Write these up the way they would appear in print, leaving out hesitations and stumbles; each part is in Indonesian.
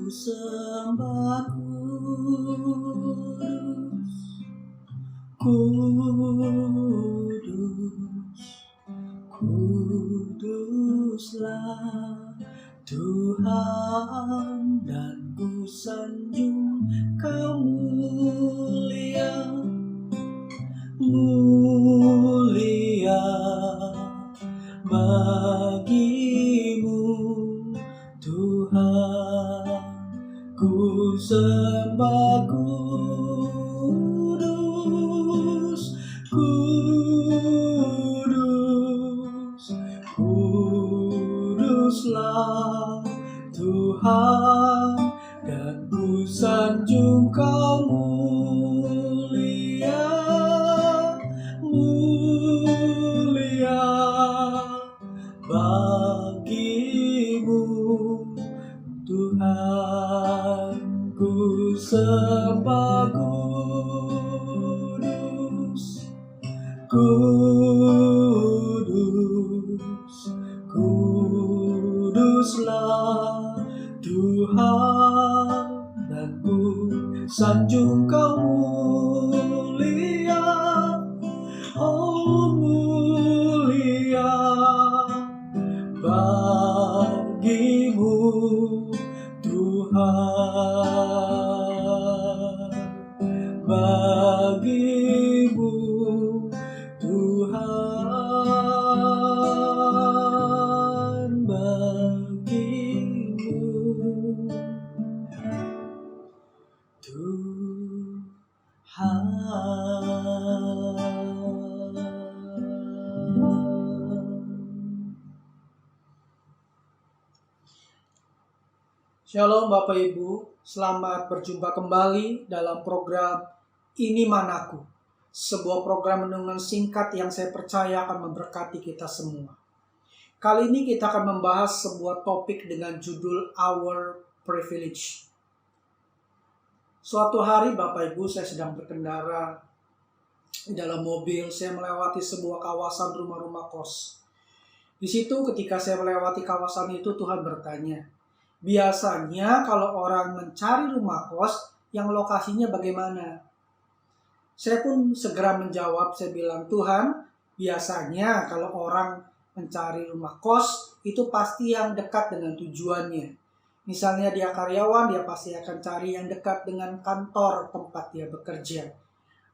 sembah kudus, kuduslah Tuhan, dan ku sanjung Kau mulia, mulia bagimu Tuhan. Ku sembah kudus, kudus, kuduslah Tuhan, dan ku sanjung Kau mulia, mulia bagimu Tuhan. Ku sembah kudus, kudus, kuduslah Tuhan, dan ku sanjung Kau mulia, oh mulia bagimu Tuhan, bagimu Tuhan, bagimu Tuhan. Shalom Bapak Ibu, selamat berjumpa kembali dalam program Ini Manaku, sebuah program renungan singkat yang saya percaya akan memberkati kita semua. Kali ini kita akan membahas sebuah topik dengan judul Our Privilege. Suatu hari Bapak Ibu, saya sedang berkendara di dalam mobil, saya melewati sebuah kawasan rumah-rumah kos. Di situ ketika saya melewati kawasan itu, Tuhan bertanya, biasanya kalau orang mencari rumah kos, yang lokasinya bagaimana? Saya pun segera menjawab, saya bilang, Tuhan, biasanya kalau orang mencari rumah kos, itu pasti yang dekat dengan tujuannya. Misalnya dia karyawan, dia pasti akan cari yang dekat dengan kantor tempat dia bekerja.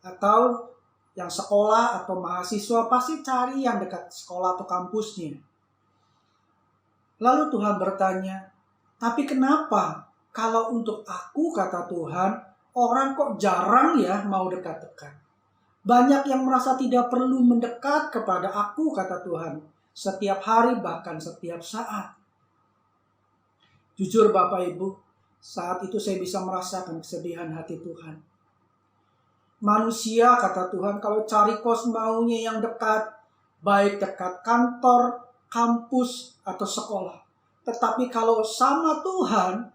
Atau yang sekolah atau mahasiswa pasti cari yang dekat sekolah atau kampusnya. Lalu Tuhan bertanya, tapi kenapa kalau untuk aku, kata Tuhan, orang kok jarang ya mau dekat-dekat? Banyak yang merasa tidak perlu mendekat kepada aku, kata Tuhan, setiap hari bahkan setiap saat. Jujur Bapak Ibu, saat itu saya bisa merasakan kesedihan hati Tuhan. Manusia, kata Tuhan, kalau cari kos maunya yang dekat, baik dekat kantor, kampus, atau sekolah. Tetapi kalau sama Tuhan,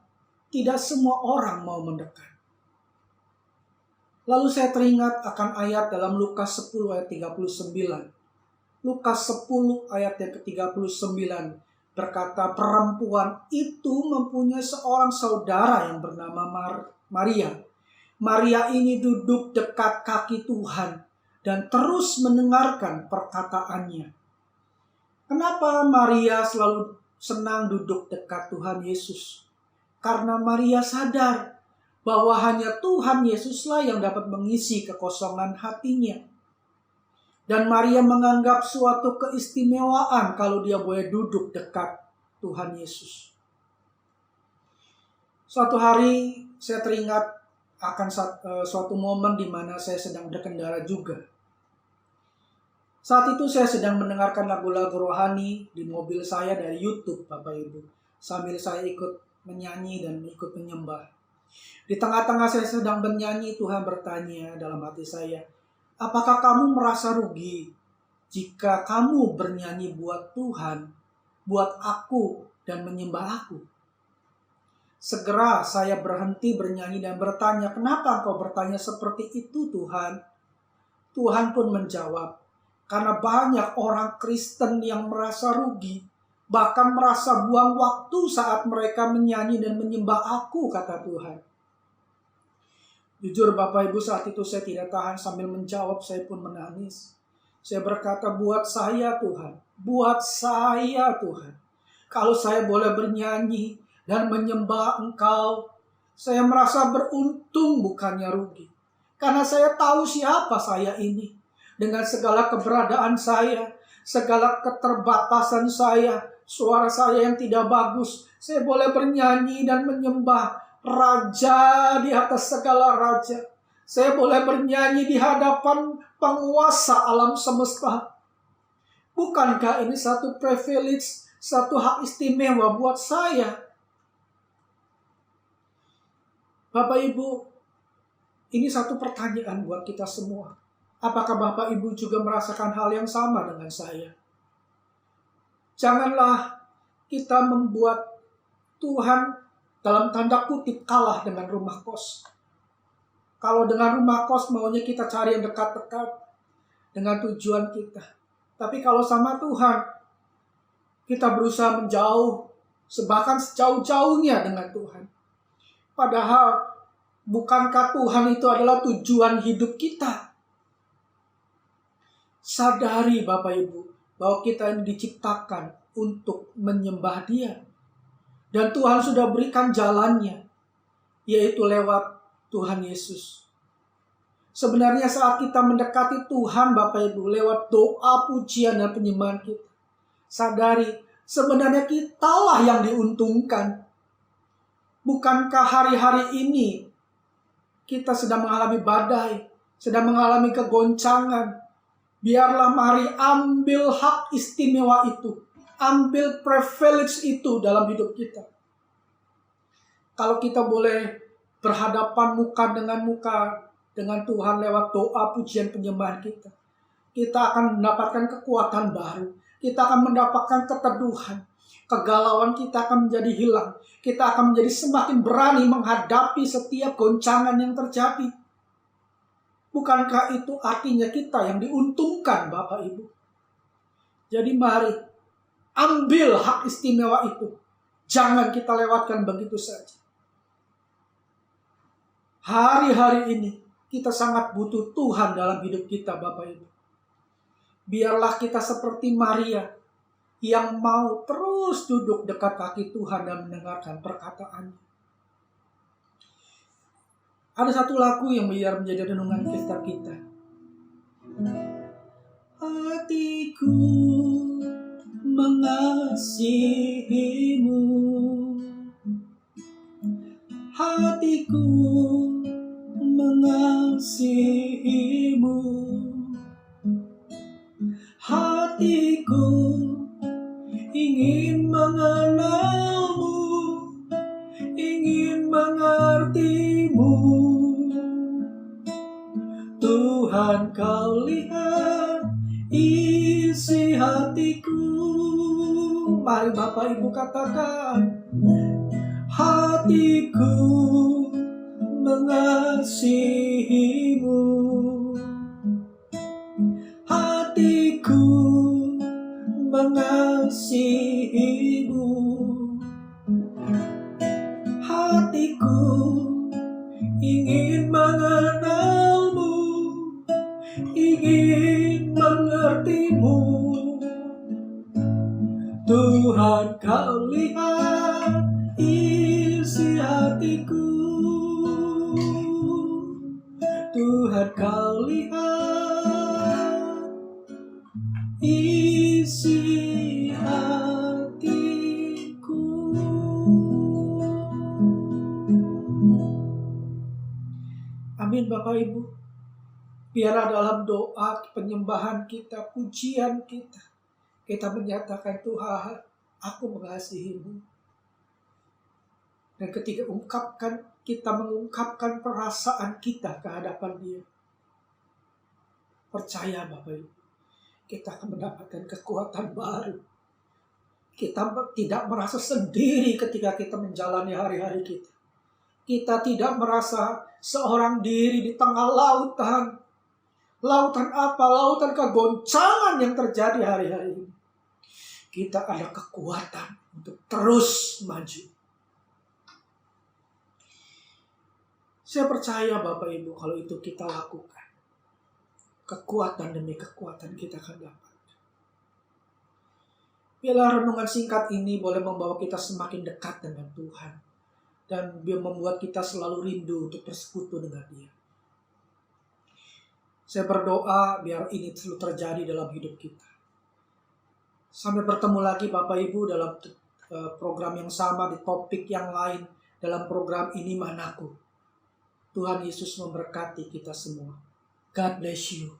tidak semua orang mau mendekat. Lalu saya teringat akan ayat dalam Lukas 10 ayat 39. Lukas 10 ayat yang ke-39 berkata, perempuan itu mempunyai seorang saudara yang bernama Maria. Maria ini duduk dekat kaki Tuhan dan terus mendengarkan perkataannya. Kenapa Maria selalu senang duduk dekat Tuhan Yesus? Karena Maria sadar bahwa hanya Tuhan Yesuslah yang dapat mengisi kekosongan hatinya. Dan Maria menganggap suatu keistimewaan kalau dia boleh duduk dekat Tuhan Yesus. Suatu hari saya teringat akan suatu momen di mana saya sedang berkendara juga. Saat itu saya sedang mendengarkan lagu-lagu rohani di mobil saya dari YouTube, Bapak Ibu. Sambil saya ikut menyanyi dan ikut menyembah. Di tengah-tengah saya sedang bernyanyi, Tuhan bertanya dalam hati saya, apakah kamu merasa rugi jika kamu bernyanyi buat Tuhan, buat aku, dan menyembah aku? Segera saya berhenti bernyanyi dan bertanya, kenapa engkau bertanya seperti itu Tuhan? Tuhan pun menjawab, karena banyak orang Kristen yang merasa rugi bahkan merasa buang waktu saat mereka menyanyi dan menyembah Aku, kata Tuhan. Jujur Bapak Ibu, saat itu saya tidak tahan, sambil menjawab saya pun menangis. Saya berkata, buat saya Tuhan, buat saya Tuhan, kalau saya boleh bernyanyi dan menyembah Engkau, saya merasa beruntung bukannya rugi. Karena saya tahu siapa saya ini. Dengan segala keberadaan saya, segala keterbatasan saya, suara saya yang tidak bagus, saya boleh bernyanyi dan menyembah Raja di atas segala raja. Saya boleh bernyanyi di hadapan penguasa alam semesta. Bukankah ini satu privilege, satu hak istimewa buat saya? Bapak Ibu, ini satu pertanyaan buat kita semua. Apakah Bapak Ibu juga merasakan hal yang sama dengan saya? Janganlah kita membuat Tuhan dalam tanda kutip kalah dengan rumah kos. Kalau dengan rumah kos maunya kita cari yang dekat-dekat dengan tujuan kita. Tapi kalau sama Tuhan, kita berusaha menjauh, bahkan sejauh-jauhnya dengan Tuhan. Padahal, bukankah Tuhan itu adalah tujuan hidup kita? Sadari Bapak Ibu, bahwa kita ini diciptakan untuk menyembah Dia. Dan Tuhan sudah berikan jalannya, yaitu lewat Tuhan Yesus. Sebenarnya saat kita mendekati Tuhan Bapak Ibu, lewat doa, pujian, dan penyembahan kita, sadari, sebenarnya kitalah yang diuntungkan. Bukankah hari-hari ini kita sedang mengalami badai, sedang mengalami kegoncangan? Biarlah mari ambil hak istimewa itu, ambil privilege itu dalam hidup kita. Kalau kita boleh berhadapan muka dengan Tuhan lewat doa, pujian, penyembahan kita, kita akan mendapatkan kekuatan baru. Kita akan mendapatkan keteduhan. Kegalauan kita akan menjadi hilang. Kita akan menjadi semakin berani menghadapi setiap goncangan yang terjadi. Bukankah itu artinya kita yang diuntungkan Bapak Ibu? Jadi mari ambil hak istimewa itu. Jangan kita lewatkan begitu saja. Hari-hari ini kita sangat butuh Tuhan dalam hidup kita Bapak Ibu. Biarlah kita seperti Maria yang mau terus duduk dekat kaki Tuhan dan mendengarkan perkataan-Nya. Ada satu lagu yang biar menjadi renungan kita. Hatiku mengasihimu, hatiku mengasihimu, hatiku ingin mengenalmu, ingin mengertimu. Tuhan, Kau lihat isi hatiku. Mari Bapak Ibu katakan, hatiku mengasihimu, hatiku mengasihimu, hatiku ingin mengenalmu, ingin mengertimu. Tuhan, Kau lihat isi hatiku. Tuhan, Kau lihat isi hatiku. Amin Bapak Ibu. Biarlah dalam doa, penyembahan kita, pujian kita menyatakan, Tuhan, aku mengasihimu. Dan ketika kita mengungkapkan perasaan kita ke hadapan Dia, percaya Bapak Ibu, kita akan mendapatkan kekuatan baru. Kita tidak merasa sendiri ketika kita menjalani hari-hari kita. Kita tidak merasa seorang diri di tengah lautan. Lautan apa? Lautan kegoncangan yang terjadi hari-hari ini. kita ada kekuatan untuk terus maju. Saya percaya Bapak Ibu kalau itu kita lakukan, kekuatan demi kekuatan kita akan dapat. Biarlah renungan singkat ini boleh membawa kita semakin dekat dengan Tuhan. Dan dia membuat kita selalu rindu untuk bersekutu dengan Dia. Saya berdoa biar ini selalu terjadi dalam hidup kita. Sampai bertemu lagi Bapak Ibu dalam program yang sama, di topik yang lain, dalam program Ini Manaku. Tuhan Yesus memberkati kita semua. God bless you.